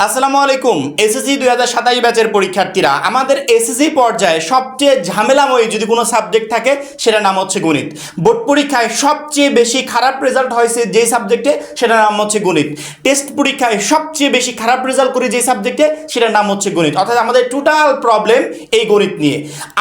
আসসালামু আলাইকুম। এসএসসি 2027 ব্যাচের পরীক্ষার্থীরা, আমাদের এসএসসি পর্যায়ে সবচেয়ে ঝামেলাময়ী যদি কোনো সাবজেক্ট থাকে সেটার নাম হচ্ছে গণিত। বোর্ড পরীক্ষায় সবচেয়ে বেশি খারাপ রেজাল্ট হয়েছে যেই সাবজেক্টে সেটার নাম হচ্ছে গণিত। টেস্ট পরীক্ষায় সবচেয়ে বেশি খারাপ রেজাল্ট করে যেই সাবজেক্টে সেটার নাম হচ্ছে গণিত। অর্থাৎ আমাদের টোটাল প্রবলেম এই গণিত নিয়ে।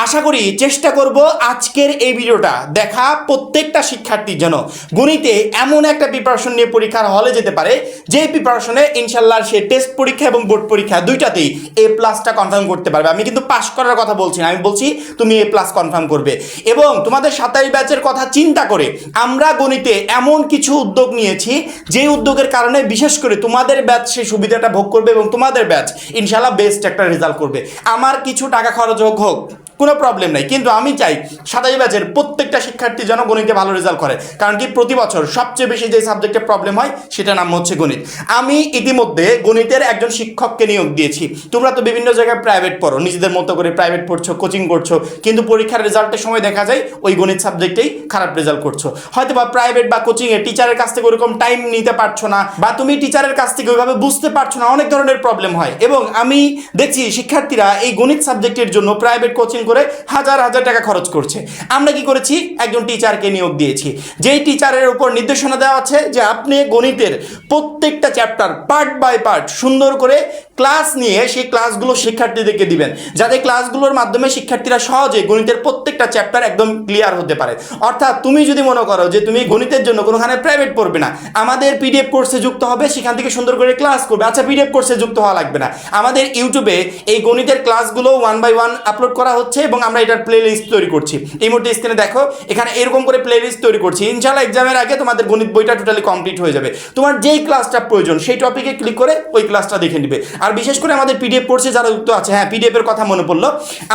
আশা করি চেষ্টা করব আজকের এই ভিডিওটা দেখা প্রত্যেকটা শিক্ষার্থীর জন্য গণিতে এমন একটা প্রিপারেশন নিয়ে পরীক্ষার হলে যেতে পারে যে প্রিপারেশনে ইনশাল্লাহ সে টেস্ট পরীক্ষা এবং বোর্ড পরীক্ষা দুইটাতেই এ প্লাসটা কনফার্ম করতে পারবে। আমি কিন্তু পাস করার কথা বলছি না, আমি বলছি তুমি এ প্লাস কনফার্ম করবে। এবং তোমাদের 27 ব্যাচের কথা চিন্তা করে আমরা গণিতে এমন কিছু উদ্যোগ নিয়েছি যে উদ্যোগের কারণে বিশেষ করে তোমাদের ব্যাচ সেই সুবিধাটা ভোগ করবে এবং তোমাদের ব্যাচ ইনশাল্লাহ বেস্ট একটা রেজাল্ট করবে। আমার কিছু টাকা খরচ হোক কোনো প্রবলেম নাই, কিন্তু আমি চাই 27 ব্যাচের প্রত্যেকটা শিক্ষার্থী যেন গণিতে ভালো রেজাল্ট করে। কারণ কি প্রতি বছর সবচেয়ে বেশি যে সাবজেক্টে প্রবলেম হয় সেটা নাম হচ্ছে গণিত। আমি ইতিমধ্যে গণিতের একজন শিক্ষককে নিয়োগ দিয়েছি। তোমরা তো বিভিন্ন জায়গায় প্রাইভেট পড়ো, নিজেদের মতো করে প্রাইভেট পড়ছো, কোচিং করছো, কিন্তু পরীক্ষার রেজাল্টের সময় দেখা যায় ওই গণিত সাবজেক্টেই খারাপ রেজাল্ট করছো। হয়তো বা প্রাইভেট বা কোচিংয়ে টিচারের কাছ থেকে ওরকম টাইম নিতে পারছো না, বা তুমি টিচারের কাছ থেকে ওইভাবে বুঝতে পারছো না, অনেক ধরনের প্রবলেম হয়। এবং আমি দেখছি শিক্ষার্থীরা এই গণিত সাবজেক্টের জন্য প্রাইভেট কোচিং করে হাজার হাজার টাকা খরচ করছে। আমরা কি করেছি, একজন টিচারকে নিয়োগ দিয়েছি, যেই টিচারের উপর নির্দেশনা দেওয়া আছে যে আপনি গণিতের প্রত্যেকটা চ্যাপ্টার পার্ট বাই পার্ট সুন্দর করে ক্লাস নিয়ে সেই ক্লাসগুলো শিক্ষার্থীদেরকে দিবেন, যাতে ক্লাসগুলোর মাধ্যমে শিক্ষার্থীরা সহজে গণিতের প্রত্যেকটা চ্যাপ্টার একদম ক্লিয়ার হতে পারে। অর্থাৎ তুমি যদি মনে করো যে তুমি গণিতের জন্য কোনোখানে প্রাইভেট পড়বে না, আমাদের পিডিএফ কোর্সে যুক্ত হবে, সেখান থেকে সুন্দর করে ক্লাস করবে। আচ্ছা, পিডিএফ কোর্সে যুক্ত হওয়া লাগবে না, আমাদের ইউটিউবে এই গণিতের ক্লাসগুলো 1 বাই 1 আপলোড করা হচ্ছে এবং আমরা এটার প্লে লিস্ট তৈরি করছি। এই মুহূর্তে স্ক্রিনে দেখো, এখানে এরকম করে প্লে লিস্ট তৈরি করছি। ইনশাআল্লাহ এক্সামের আগে তোমাদের গণিত বইটা টোটালি কমপ্লিট হয়ে যাবে। তোমার যেই ক্লাসটা প্রয়োজন সেই টপিকে ক্লিক করে ওই ক্লাসটা দেখে নিবে। আর বিশেষ করে আমাদের পিডিএফ কোর্সে যারা যুক্ত আছে, হ্যাঁ পিডিএফ এর কথা মনে পড়লো,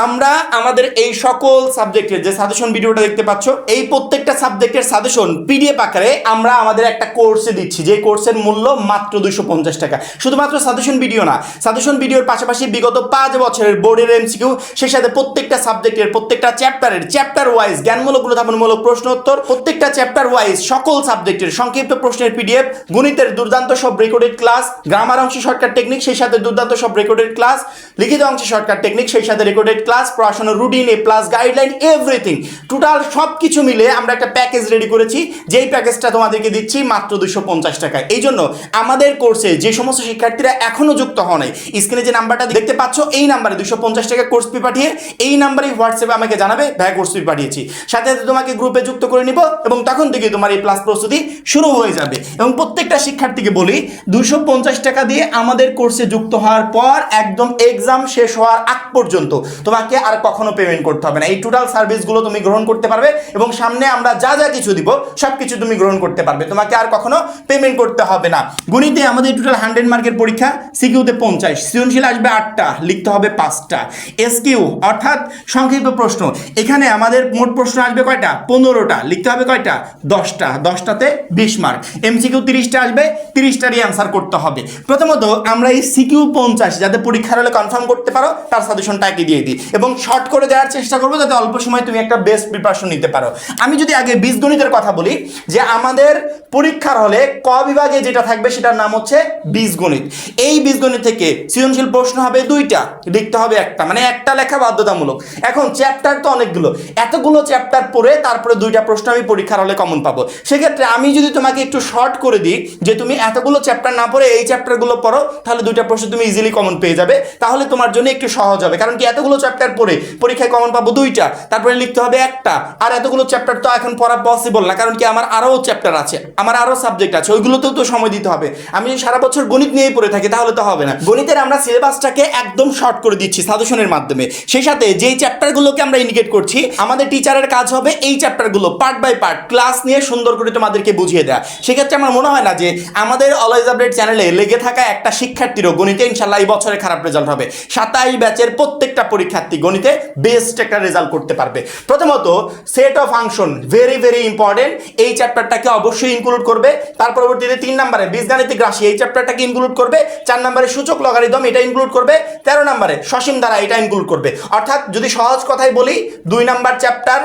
আমরা আমাদের এই সকল সাবজেক্টের যে সাজেশন ভিডিওটা দেখতে পাচ্ছ, এই প্রত্যেকটা সাবজেক্টের সাজেশন পিডিএফ আকারে আমরা আমাদের একটা কোর্সে দিচ্ছি, যে কোর্সের মূল্য মাত্র 250 টাকা। শুধুমাত্র সাজেশন ভিডিও না, সাজেশন ভিডিওর পাশাপাশি বিগত 5 বছরের বোর্ডের এমসিকিউ, সেই সাথে প্রত্যেকটা সাবজেক্টের প্রত্যেকটা চ্যাপ্টারের চ্যাপ্টার ওয়াইজ জ্ঞানমূলক অনুধাবনমূলক প্রশ্ন উত্তর, প্রত্যেকটা চ্যাপ্টার ওয়াইজ সকল সাবজেক্টের সংক্ষিপ্ত প্রশ্নের পিডিএফ, গণিতের দুর্দান্ত সব রেকর্ডেড ক্লাস, গ্রামার অংশে শর্টকাট টেকনিক, সেই সাথে দুর্দান্ত সব রেকর্ডেড ক্লাস, লিখিত অংশে শর্টকাট টেকনিক, সেই সাথে রেকর্ডেড ক্লাস, পড়াশোনার রুটিন, এ প্লাস গাইডলাইন, এভরিথিং টোটাল সব কিছু মিলে আমরা একটা প্যাকেজ রেডি করেছি, যেই প্যাকেজটা তোমাদেরকে দিচ্ছি মাত্র 250 টাকায়। এই জন্য আমাদের কোর্সে যে সমস্ত শিক্ষার্থীরা এখনো যুক্ত হওয়া নাই, স্ক্রিনে যে নাম্বারটা দেখতে পাচ্ছ এই নাম্বারে 250 টাকা কোর্স ফি পাঠিয়ে এই নাম্বারে হোয়াটসঅ্যাপে আমাকে জানাবে ভাই কোর্স ফি পাঠিয়েছি, সাথে সাথে তোমাকে গ্রুপে যুক্ত করে নিব এবং তখন থেকে তোমার এই প্লাস প্রস্তুতি শুরু হয়ে যাবে। এবং প্রত্যেকটা শিক্ষার্থীকে বলি, 250 টাকা দিয়ে আমাদের কোর্সে যুক্ত হওয়ার পর একদম এক্সাম শেষ হওয়ার আগ পর্যন্ত তোমাকে আর কখনো পেমেন্ট করতে হবে না। এই টোটাল সার্ভিসগুলো তুমি গ্রহণ করতে পারবে এবং সামনে আমরা যা যা কিছু দিব সব কিছু তুমি গ্রহণ করতে পারবে, তোমাকে আর কখনো পেমেন্ট করতে হবে না। গণিতে আমাদের টোটাল 100 মার্কের পরীক্ষা, সিকিউতে 50, সৃজনশীল আসবে 8টা, লিখতে হবে 5টা, এসকিউ অর্থাৎ সংক্ষিপ্ত প্রশ্ন, এখানে আমাদের মোট প্রশ্ন আসবে কয়টা, 15টা, লিখতে হবে কয়টা, 10টা, 10টাতে 20 মার্ক, এমসিকিউ 30টা আসবে, 30টারই অ্যান্সার করতে হবে। প্রথমত আমরা এই সিকিউ 50 যাতে পরীক্ষার হলে কনফার্ম করতে পারো তার সাজেশনটা একে দিয়ে দিই এবং শর্ট করে দেওয়ার চেষ্টা করবো যাতে অল্প সময় তুমি একটা বেস্ট প্রিপারেশন নিতে পারো। আমি যদি আগে বীজগণিতের কথা বলি, যে আমাদের পরীক্ষার হলে ক বিভাগে যেটা থাকবে সেটার নাম হচ্ছে বীজগণিত। এই বীজগণিত থেকে সৃজনশীল প্রশ্ন হবে 2টা, লিখতে হবে 1টা, মানে 1টা লেখা বাধ্যতামূলক। এখন চ্যাপ্টার তো অনেকগুলো, এতগুলো চ্যাপ্টার পড়ে তারপরে 2টা প্রশ্ন আমি পরীক্ষার হলে কমন পাবো। সেক্ষেত্রে আমি যদি তোমাকে একটু শর্ট করে দিই যে তুমি এতগুলো চ্যাপ্টার না পড়ে এই চ্যাপ্টারগুলো পড়ো, তাহলে 2টা প্রশ্ন তুমি ইজিলি কমন পেয়ে যাবে, তাহলে তোমার জন্য একটু সহজ হবে। কারণ কি এতগুলো চ্যাপ্টার পড়ে পরীক্ষায় কমন পাবো 2টা, তারপরে লিখতে হবে 1টা, আর এতগুলো চ্যাপ্টার তো এখন পড়া পসিবল না, কারণ কি আমার আরও চ্যাপ্টার আছে, আমার আরও সাবজেক্ট আছে, ওইগুলোতেও তো সময় দিতে হবে। আমি যদি সারা বছর গণিত নিয়েই পড়ে থাকি তাহলে তো হবে না। গণিতের আমরা সিলেবাসটাকে একদম শর্ট করে দিচ্ছি সাজেশনের মাধ্যমে, সেই সাথে যেই চ্যাপ্টারগুলোকে আমরা ইন্ডিকেট করছি আমাদের টিচারের কাজ হবে এই চ্যাপ্টারগুলো পার্ট বাই পার্ট ক্লাস নিয়ে সুন্দর করে তোমাদেরকে বুঝিয়ে দেওয়া। সেক্ষেত্রে আমার মনে হয় না যে আমাদের অলওয়েজ আপডেট চ্যানেলে লেগে থাকা একটা শিক্ষার্থীরও গণিতে ইনশাল্লাহ এই বছরে খারাপ রেজাল্ট হবে। 27 ব্যাচের প্রত্যেকটা পরীক্ষার্থী গণিতে বেস্ট একটা রেজাল্ট করতে পারবে। প্রথমত set of function very very important, এই চ্যাপ্টারটাকে অবশ্যই ইনক্লুড করবে। তার পরবর্তীতে 3 নম্বরে বীজগাণিতিক রাশি, এই চ্যাপ্টারটাকে ইনক্লুড করবে। 4 নম্বরে সূচক লগারিদম, এটা ইনক্লুড করবে। 13 নম্বরে সসীম ধারা, এটা ইনক্লুড করবে। অর্থাৎ যদি সহজ কথাই বলি, 2 number chapter,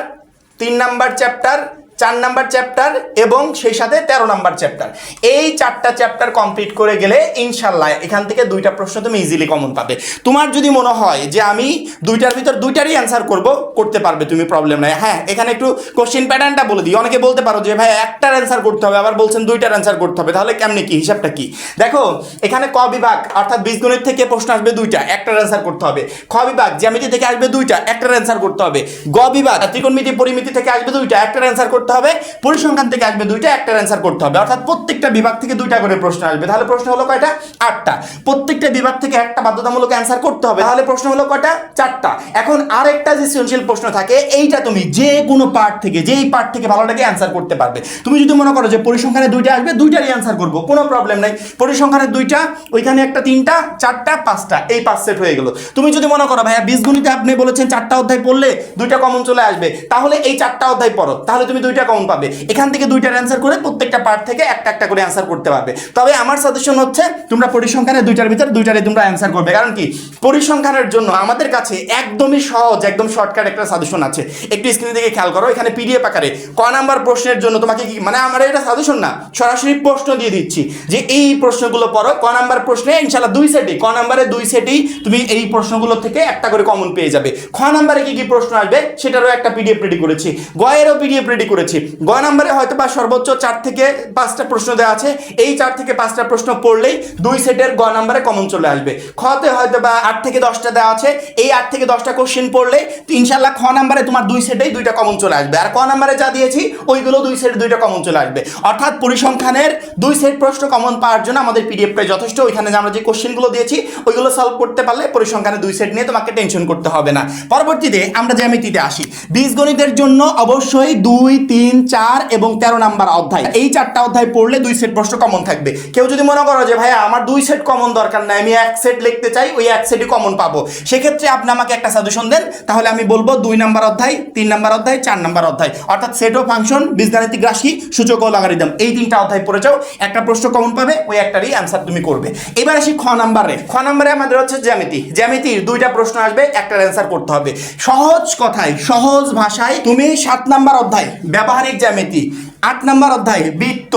3 number chapter, 4 number chapter এবং সেই সাথে 13 নাম্বার চ্যাপ্টার, এই 4টা চ্যাপ্টার কমপ্লিট করে গেলে ইনশাল্লাহ এখান থেকে 2টা প্রশ্ন তুমি ইজিলি কমন পাবে। তোমার যদি মনে হয় যে আমি 2টার ভিতর 2টারই অ্যান্সার করতে পারবে তুমি, প্রবলেম নাই। হ্যাঁ, এখানে একটু কোশ্চেন প্যাটার্নটা বলে দিই। অনেকে বলতে পারো যে ভাই একটার অ্যান্সার করতে হবে, আবার বলছেন 2টার অ্যান্সার করতে হবে, তাহলে কেমনে কি হিসাবটা কি? দেখো এখানে ক বিভাগ অর্থাৎ বীজগণিত থেকে প্রশ্ন আসবে 2টা, একটার অ্যান্সার করতে হবে। খ বিভাগ জ্যামিতি থেকে আসবে 2টা, একটার অ্যান্সার করতে হবে। গ বিভাগ ত্রিকোণমিতি পরিমিতি থেকে আসবে 2টা, একটার অ্যান্সার করতে হবে। পরিসংখ্যান থেকে আসবে 2টা, একটার অ্যান্সার করতে হবে। অর্থাৎ প্রত্যেকটা বিভাগ থেকে 2টা করে প্রশ্ন আসবে। তাহলে প্রশ্ন হলো কয়টা? 8টা। প্রত্যেকটা বিভাগ থেকে একটা বাধ্যতামূলক অ্যান্সার করতে হবে, তাহলে প্রশ্ন হলো কয়টা? 4টা। এখন আরেকটা যে সৃজনশীল প্রশ্ন থাকে, এইটা তুমি যে কোনো পার্ট থেকে, যেই পার্ট থেকে ভালো লাগে অ্যান্সার করতে পারবে। তুমি যদি মনে করো যে পরিসংখ্যানে 2টা আসবে, 2টারই অ্যান্সার করবো, কোনো প্রবলেম নাই। পরিসংখ্যানের 2টা, ওইখানে একটা 3টা, 4টা, 5টা, এই 5 সেট হয়ে গেল। তুমি যদি মনে করো ভাইয়া বীজগণিতে আপনি বলেছেন 4টা অধ্যায় পড়লে 2টা কমন চলে আসবে, তাহলে এই 4টা অধ্যায় পড়ো, তাহলে তুমি 2টা কমন পাবে। এখান থেকে 2টার অ্যান্সার করে প্রত্যেকটা পার্ট থেকে একটা একটা করে অ্যান্সার করতে পারবে। তবে আমার সাজেশন হচ্ছে তোমরা পরিসংখ্যানের 2টার ভিতর 2টারই তোমরা অ্যান্সার করবে। কারণ কি, পরিসংখ্যানের জন্য আমাদের কাছে একদমই সহজ, একদম শর্টকাট একটা সাজেশন আছে। একটু স্ক্রিন থেকে খেয়াল করো, এখানে পিডিএফ আকারে ক নাম্বার প্রশ্নের জন্য তোমাকে কি, মানে আমার এটা সাজেশন না, সরাসরি প্রশ্ন দিয়ে দিচ্ছি যে এই প্রশ্নগুলো পড়ো। ক নাম্বার প্রশ্নে ইনশাআল্লাহ 2 সেটই, ক নাম্বারে 2 সেটেই তুমি এই প্রশ্নগুলো থেকে একটা করে কমন পেয়ে যাবে। খ নাম্বারে কি কি প্রশ্ন আসবে সেটারও একটা পিডিএফ রেডি করেছি, গ এরও পিডিএফ রেডি করেছি। গ নাম্বারে হয়তো বা সর্বোচ্চ 4 থেকে 5টা প্রশ্ন দেওয়া আছে, এই 4 থেকে 5টা প্রশ্ন পড়লেই 2 সেটের গ নাম্বারে কমন চলে আসবে। খতে হয়তো বা 8 থেকে 10টা দেওয়া আছে, এই 8 থেকে 10টা কোশ্চেন পড়লে ইনশাআল্লাহ খ নাম্বারে তোমার 2 সেটেই 2টা কমন চলে আসবে। আর ক নাম্বারে যা দিয়েছি ওইগুলো 2 সেট 2টা কমন চলে আসবে। অর্থাৎ পরিসংখ্যানের 2 সেট প্রশ্ন কমন পাওয়ার জন্য আমাদের পিডিএফটাই যথেষ্ট। ওইখানে যে আমরা যে কোশ্চেনগুলো দিয়েছি ওইগুলো সলভ করতে পারলে পরিসংখ্যানের 2 সেট নিয়ে তোমাকে টেনশন করতে হবে না। পরবর্তীতে আমরা জ্যামিতিতে আসি। বীজগণিতের জন্য অবশ্যই 2, 3, 4 এবং 13 নাম্বার অধ্যায়, এই 4টা অধ্যায় পড়লে 2 সেট প্রশ্ন কমন থাকবে। কেউ যদি মনে করো যে ভাইয়া আমার 2 সেট কমন দরকার নাই, আমি 1 সেট লিখতে চাই, ওই 1 সেটই কমন পাবো, সেক্ষেত্রে আপনি আমাকে একটা সাজেশন দেন, তাহলে আমি বলবো 2 নাম্বার অধ্যায়, 3 নাম্বার অধ্যায়, 4 নাম্বার অধ্যায়, অর্থাৎ সেট ও ফাংশন, বীজগাণিতিক রাশি, সূচক ও লগারিদম, এই 3টা অধ্যায় পড়ে যাও, একটা প্রশ্ন কমন পাবে, ওই একটারই অ্যান্সার তুমি করবে। এবার আসি খ নাম্বারে। খ নাম্বারে আমাদের হচ্ছে জ্যামিতি। জ্যামিতির 2টা প্রশ্ন আসবে, একটার অ্যান্সার করতে হবে। সহজ কথায়, সহজ ভাষায় তুমি 7 নাম্বার অধ্যায় ব্যবহারিক জ্যামিতি, 8 নাম্বার অধ্যায় বৃত্ত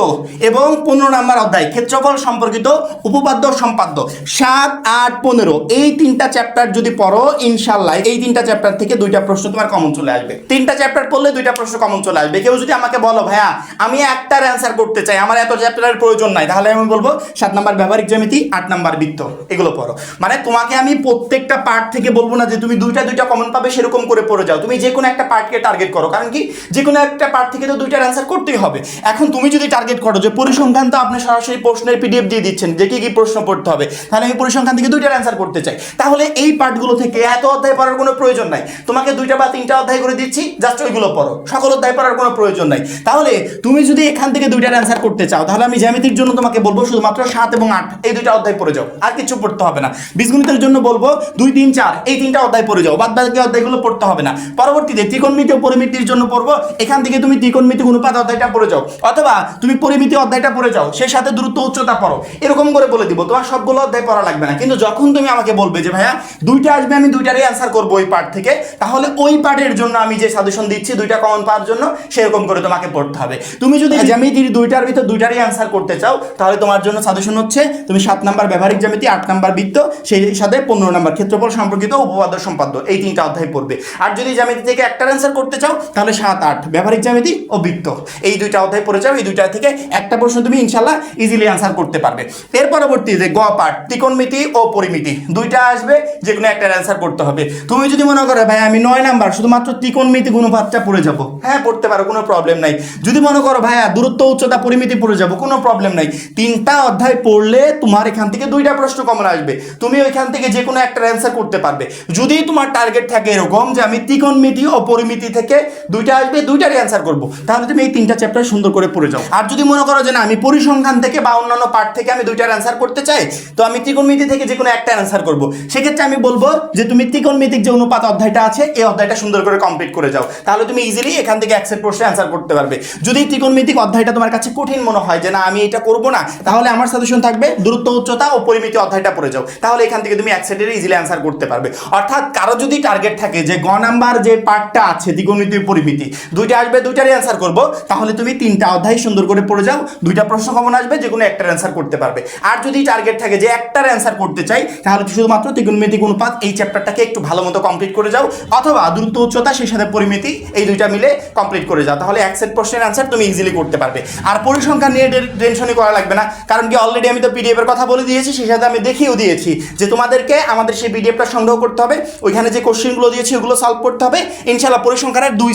এবং 15 নাম্বার অধ্যায় ক্ষেত্রফল সম্পর্কিত উপপাদ্য সম্পাদ্য, 7, 8, 15 এই 3টা চ্যাপ্টার যদি পড়ো ইনশাআল্লাহ এই 3টা চ্যাপ্টার থেকে 2টা প্রশ্ন তোমার কমন চলে আসবে। 3টা চ্যাপ্টার পড়লে 2টা প্রশ্ন কমন চলে আসবে। কেউ যদি আমাকে বলো ভাইয়া আমি একটার অ্যান্সার করতে চাই, আমার এত চ্যাপ্টারের প্রয়োজন নাই, তাহলে আমি বলবো 7 নাম্বার ব্যবহারিক জ্যামিতি, 8 নাম্বার বৃত্ত, এগুলো পড়ো। মানে তোমাকে আমি প্রত্যেকটা পার্ট থেকে বলবো না যে তুমি 2টা কমন পাবে সেরকম করে পড়ে যাও, তুমি যে কোনো একটা পার্টকে টার্গেট করো। কারণ কি, যে কোনো একটা পার্ট থেকে তো 2টার অ্যান্সার করতে হবে। এখন তুমি যদি টার্গেট করো যে পরিসংখ্যান তো আপনি সরাসরি প্রশ্নের পিডিএফ দিয়ে দিচ্ছেন যে কি কি প্রশ্ন পড়তে হবে, তাহলে আমি পরিসংখ্যান থেকে 2টার অ্যান্সার করতে চাই, তাহলে এই পার্টগুলো থেকে এত অধ্যায় পড়ার কোনো প্রয়োজন নাই। তোমাকে 2টা বা 3টা অধ্যায় করে দিচ্ছি, জাস্ট ওইগুলো পড়ো, সকল অধ্যায় পড়ার কোনো প্রয়োজন নাই। তাহলে তুমি যদি এখান থেকে 2টার অ্যান্সার করতে চাও, তাহলে আমি জ্যামিতির জন্য তোমাকে বলবো শুধুমাত্র 7 এবং 8 এই 2টা অধ্যায় পড়ে যাও, আর কিছু পড়তে হবে না। বীজগণিতের জন্য বলবো 2, 3, 4 এই 3টা অধ্যায় পড়ে যাও, বাদ বাকি অধ্যায়গুলো পড়তে হবে না। পরবর্তীতে ত্রিকোণমিতি ও পরিমিতির জন্য পড়বো, এখান থেকে তুমি ত্রিকোণমিতি অনুপাত অধ্যায়টা পড়ে যাও, অথবা তুমি পরিমিতি অধ্যায়টা পড়ে যাও, সেই সাথে দূরত্ব উচ্চতা পড়ো, এরকম করে বলে দিব। তোমার সবগুলো অধ্যায় পড়া লাগবে না। কিন্তু যখন তুমি আমাকে বলবে যে ভাইয়া 2টা আসবে, আমি 2টারই অ্যান্সার করবো ওই পার্ট থেকে, তাহলে ওই পার্টের জন্য আমি যে সাজেশন দিচ্ছি 2টা কমন পাওয়ার জন্য, সেরকম করে তোমাকে পড়তে হবে। তুমি যদি জ্যামিতির 2টার ভিতর 2টারই অ্যান্সার করতে চাও, তাহলে তোমার জন্য সাজেশন হচ্ছে তুমি 7 নাম্বার ব্যবহারিক জ্যামিতি, 8 নাম্বার বৃত্ত, সেই সাথে 15 নাম্বার ক্ষেত্রফল সম্পর্কিত উপপাদ্য সম্পাদ্য, এই 3টা অধ্যায় পড়বে। আর যদি জ্যামিতি থেকে একটার অ্যান্সার করতে চাও, তাহলে 7, 8 ব্যবহারিক জ্যামিতি ও বৃত্ত, এই 2টা অধ্যায় পড়ে যাও। এই 2টা থেকে একটা প্রশ্ন তুমি ইনশাআল্লাহ ইজিলি অ্যান্সার করতে পারবে। এর পরবর্তীতে গ পার্ট ত্রিকোণমিতি ও পরিমিতি, 2টা আসবে, যে কোনো একটা অ্যান্সার করতে হবে। তুমি যদি মনে করো ভাই আমি 9 নাম্বার শুধুমাত্র ত্রিকোণমিতি গুণপাতটা পড়ে যাব, হ্যাঁ পড়তে পারো, কোনো প্রবলেম নাই। যদি মনে করো ভাইয়া দূরত্ব উচ্চতা পরিমিতি পড়ে যাব, কোনো প্রবলেম নাই। 3টা অধ্যায় পড়লে তোমার এখান থেকে 2টা প্রশ্ন কমন আসবে, তুমি ওইখান থেকে যে কোনো একটা অ্যান্সার করতে পারবে। যদি তোমার টার্গেট থাকে এরকম যে আমি ত্রিকোণমিতি ও পরিমিতি থেকে 2টা আসবে, 2টারই অ্যান্সার করবো, তাহলে তুমি এই 3টা চ্যাপ্টার সুন্দর করে পড়ে যাও। আর যদি মনে করো যে না আমি পরিসংখ্যান থেকে বা অন্যান্য পার্ট থেকে আমি দুইটার অ্যান্সার করতে চাই, তো আমি ত্রিকোণমিতি থেকে যে কোনো একটা অ্যান্সার করব, সেক্ষেত্রে আমি বলবো যে তুমি ত্রিকোণমিতিক যে অনুপাত অধ্যায়টা আছে এই অধ্যায়টা সুন্দর করে কমপ্লিট করে যাও, তাহলে তুমি ইজিলি এখান থেকে এক সেট প্রশ্নের অ্যান্সার করতে পারবে। যদি ত্রিকোণমিতিক অধ্যায়টা তোমার কাছে কঠিন মনে হয় যে না আমি এটা করব না, তাহলে আমার সাজেশন থাকবে দূরত্ব উচ্চতা ও পরিমিতি অধ্যায়টা পড়ে যাও, তাহলে এখান থেকে তুমি এক সেটের ইজিলি অ্যান্সার করতে পারবে। অর্থাৎ কারো যদি টার্গেট থাকে যে গ নাম্বার যে পার্টটা আছে ত্রিকোণমিতি পরিমিতি দুইটা আসবে, দুইটারই অ্যান্সার করব, তাহলে তুমি তিনটা অধ্যায় সুন্দর করে পড়ে যাও, দুইটা প্রশ্ন কমন আসবে, যে কোনো একটার অ্যান্সার করতে পারবে। আর যদি টার্গেট থাকে যে একটার অ্যান্সার করতে চাই, তাহলে শুধুমাত্র ত্রিকোণমিতিক অনুপাত এই চ্যাপ্টারটাকে একটু ভালো মতো কমপ্লিট করে যাও, অথবা দূরত্ব উচ্চতা সেই সাথে পরিমিতি এই দুইটা মিলে কমপ্লিট করে যাও, তাহলে এক সেট প্রশ্নের অ্যান্সার তুমি ইজিলি করতে পারবে। আর পরিসংখ্যান নিয়ে টেনশনই করা লাগবে না, কারণ কি অলরেডি আমি তো পিডিএফ এর কথা বলে দিয়েছি, সেই সাথে আমি দেখিয়েও দিয়েছি যে তোমাদেরকে আমাদের সেই পিডিএফটা সংগ্রহ করতে হবে, ওইখানে যে কোশ্চেনগুলো দিয়েছি ওগুলো সলভ করতে হবে, ইনশাআল্লাহ পরিসংখ্যানের দুই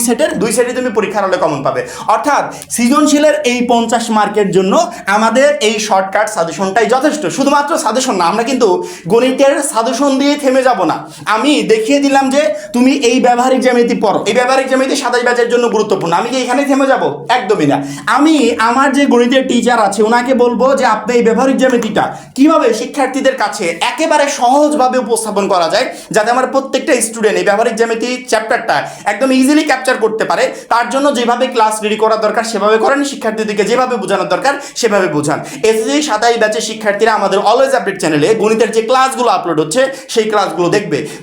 সেটে তুমি পরীক্ষার হলে কমন পাবে। অর্থাৎ সৃজনশীলের এই 50 মার্কের জন্য আমাদের এই শর্টকাট সাজেশনটাই যথেষ্ট। শুধুমাত্র সাজেশন না, আমরা কিন্তু গণিতের সাজেশন দিয়ে থেমে যাব না। আমি দেখিয়ে দিলাম যে তুমি এই ব্যবহারিক জ্যামিতি পড়ো, এই ব্যবহারিক জ্যামিতি 27 ব্যাচের জন্য গুরুত্বপূর্ণ, আমি কি এখানে থেমে যাব? একদমই না। আমি আমার যে গণিতের টিচার আছে ওনাকে বলবো যে আপনি এই ব্যবহারিক জ্যামিতিটা কিভাবে শিক্ষার্থীদের কাছে একেবারে সহজভাবে উপস্থাপন করা যায়, যাতে আমার প্রত্যেকটা স্টুডেন্ট এই ব্যবহারিক জ্যামিতি চ্যাপ্টারটা একদম ইজিলি ক্যাপচার করতে পারে, তার জন্য যেভাবে ক্লাস রেডি করা দরকার সেভাবে করেন, শিক্ষার্থীদেরকে যেভাবে বোঝানোর দরকার সেভাবে বোঝান। এসএসসি 27 ব্যাচের শিক্ষার্থীরা আমাদের অলওয়েজ আপডেট চ্যানেলে গণিতের যে ক্লাসগুলো আপলোড হচ্ছে সেই ক্লাসগুলো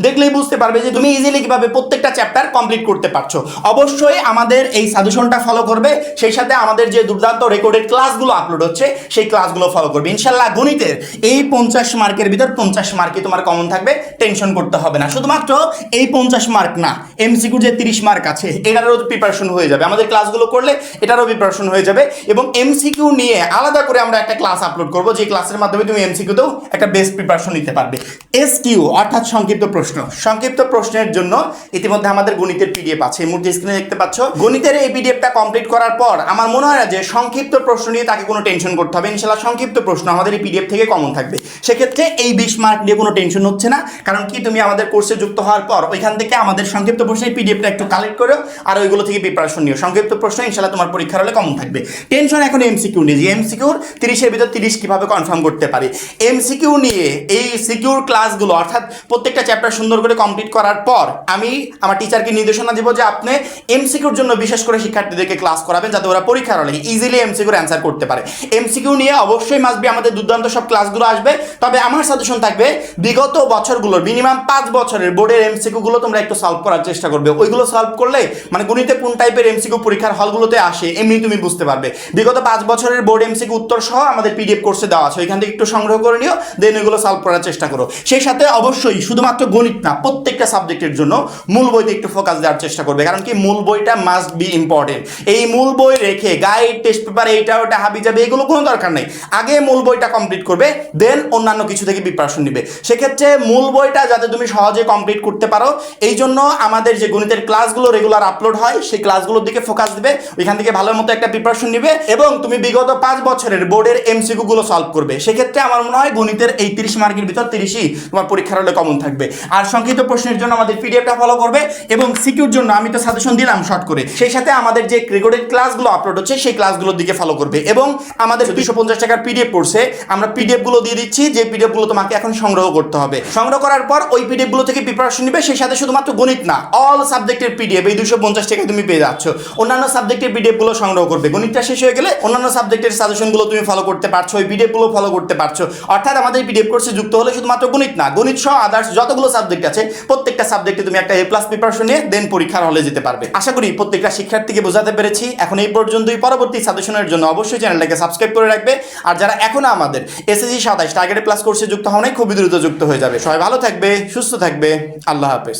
দেখলেই বুঝতে পারবে যে তুমি ইজিলি কিভাবে প্রত্যেকটা চ্যাপ্টার কমপ্লিট করতে পারছো। অবশ্যই আমাদের এই সাজেশনটা ফলো করবে, সেই সাথে আমাদের যে দুর্দান্ত রেকর্ডেড ক্লাসগুলো আপলোড হচ্ছে সেই ক্লাসগুলো ফলো করবে। ইনশাআল্লাহ গণিতের এই 50 মার্কের ভিতর 50 মার্কই তোমার কমন থাকবে, টেনশন করতে হবে না। শুধুমাত্র এই 50 মার্ক না, এমসিকিউ যে 30 মার্ক আছে এটারও প্রিপারেশন হয়ে যাবে, আমাদের ক্লাসগুলো করলে এটারও প্রিপারেশন হয়ে যাবে। এবং এমসিকিউ নিয়ে আলাদা করে আমরা একটা ক্লাস আপলোড করব, যে ক্লাসের মাধ্যমে তুমি এমসিকিউতেও একটা বেস্ট প্রিপারেশন নিতে পারবে। এসকিউ অর্থাৎ সংক্ষিপ্ত প্রশ্ন, সংক্ষিপ্ত প্রশ্নের জন্য ইতিমধ্যে আমাদের গণিতের পিডিএফ আছে, এই মুহূর্তে স্ক্রিনে দেখতে পাচ্ছ। গণিতের এই পিডিএফটা কমপ্লিট করার পর আমার মনে হয় না যে সংক্ষিপ্ত প্রশ্ন নিয়ে তাকে কোনো টেনশন করতে হবে। ইনশাআল্লাহ সংক্ষিপ্ত প্রশ্ন আমাদের এই পিডিএফ থেকে কমন থাকবে, সেক্ষেত্রে এই 20 মার্ক নিয়ে কোনো টেনশন হচ্ছে না। কারণ কি তুমি আমাদের কোর্সে যুক্ত হওয়ার পর ওইখান থেকে আমাদের সংক্ষিপ্ত প্রশ্নের পিডিএফটা একটু কালেক্ট করো, আর ওইগুলো থেকে প্রিপারেশন নিও। সংক্ষিপ্ত প্রশ্ন ইনশাআল্লাহ তোমার পরীক্ষার হলে কমন থাকবে, টেনশন এখন এমসিকিউ নিয়ে, যে এমসিকিউর 30-এর ভিতর 30 কিভাবে কনফার্ম করতে পারি। এমসিকিউ নিয়ে এই সিকিউর ক্লাসগুলো অর্থাৎ প্রত্যেকটা চ্যাপ্টার সুন্দর করে কমপ্লিট করার পর আমি আমার টিচারকে নির্দেশনা দেবো যে আপনি এমসিকিউর জন্য বিশেষ করে শিক্ষার্থীদেরকে ক্লাস করাবেন, যাতে ওরা পরীক্ষার হলে ইজিলি এমসিকিউর অ্যান্সার করতে পারে। এমসিকিউ নিয়ে অবশ্যই মাস্ট বি আমাদের দুর্দান্ত সব ক্লাসগুলো আসবে। তবে আমার সাজেশন থাকবে বিগত বছরগুলোর মিনিমাম 5 বছরের বোর্ডের এমসিকিউগুলো তোমরা একটু সলভ করার চেষ্টা করবে। ওইগুলো সলভ করলে মানে গণিতে কোন টাইপের এমসিকিউ পরীক্ষার হলগুলোতে আসে এমনি তুমি বুঝতে পারবে। বিগত 5 বছরের বোর্ড এমসিকিউ উত্তর সহ আমাদের পিডিএফ কোর্সে দেওয়া আছে, ওইখান থেকে একটু সংগ্রহ করে নিও, দেন ওইগুলো সলভ করার চেষ্টা করো। সেই সাথে অবশ্যই শুধুমাত্র গণিত না, প্রত্যেকটা সাবজেক্টের জন্য মূল বইতে একটু ফোকাস দেওয়ার চেষ্টা করবে, কারণ কি মূল বইটা মাস্ট বি ইম্পর্টেন্ট। এই মূল বই রেখে গাইড, টেস্ট পেপার, এইটা ওটা হাবি যাবে এগুলো কোনো দরকার নেই। আগে মূল বইটা কমপ্লিট করবে, দেন অন্যান্য কিছু থেকে প্রিপারেশন নিবে। সেক্ষেত্রে মূল বইটা যাতে তুমি সহজে কমপ্লিট করতে পারো, এই জন্য আমাদের যে গণিতের ক্লাসগুলো রেগুলার আপলোড হয় সেই ক্লাসগুলোর দিকে ফোকাস দিবে, ওইখান থেকে ভালো মতো একটা প্রিপারেশন নিবে এবং তুমি বিগত 5 বছরের বোর্ডের এমসিকিউ গুলো সলভ করবে। সেক্ষেত্রে আমার মনে হয় গণিতের এই 30 মার্কের ভিতর 30ই তোমার পরীক্ষার হলে কমন থাকবে। আর সংক্ষিপ্ত প্রশ্নের জন্য আমাদের পিডিএফটা ফলো করবে এবং সিকিউর জন্য আমি তো সাজেশন দিলাম শর্ট করে, সেই সাথে আমাদের যে রেকর্ডেড ক্লাসগুলো আপলোড হচ্ছে সেই ক্লাসগুলোর দিকে ফলো করবে। এবং আমাদের 250 টাকার পিডিএফ কোর্সে আমরা পিডিএফ গুলো দিয়ে দিচ্ছি, যে পিডিএফ গুলো তোমাকে এখন সংগ্রহ করতে হবে। সংগ্রহ করার পর ওই পিডিএফ গুলো থেকে প্রিপারেশন নিবে, সেই সাথে শুধুমাত্র গণিত না, অল সাবজেক্টের পিডিএফ এই 250 টাকায় তুমি পেয়ে যাচ্ছ। অন্যান্য সাবজেক্টের পিডিএফ গুলো সংগ্রহ করবে, গণিতটা শেষ হয়ে গেলে অন্যান্য সাবজেক্টের সাজেশন গুলো তুমি ফলো করতে পারছো, ওই পিডিএফ গুলো ফলো করতে পারছো। অর্থাৎ আমাদের পিডিএফ কোর্সে যুক্ত হলে শুধুমাত্র গণিত না, গণিত সহ আদার্স যতগুলো সাবজেক্ট আছে প্রত্যেকটা সাবজেক্টে তুমি একটা A+ প্রিপারেশন নিয়ে দেন পরীক্ষার হলে যেতে পারবে। আশা করি প্রত্যেকটা শিক্ষার্থীকে বোঝাতে পেরেছি। এখন এই পর্যন্তই, পরবর্তী সাজেশনের জন্য অবশ্যই চ্যানেলটাকে সাবস্ক্রাইব করে রাখবে। আর যারা এখনো আমাদের এসএসসি 27 টার্গেট প্লাস কোর্সে যুক্ত হও নাই, খুবই দ্রুত যুক্ত হয়ে যাবে। সবাই ভালো থাকবে, সুস্থ থাকবে, আল্লাহ হাফেজ।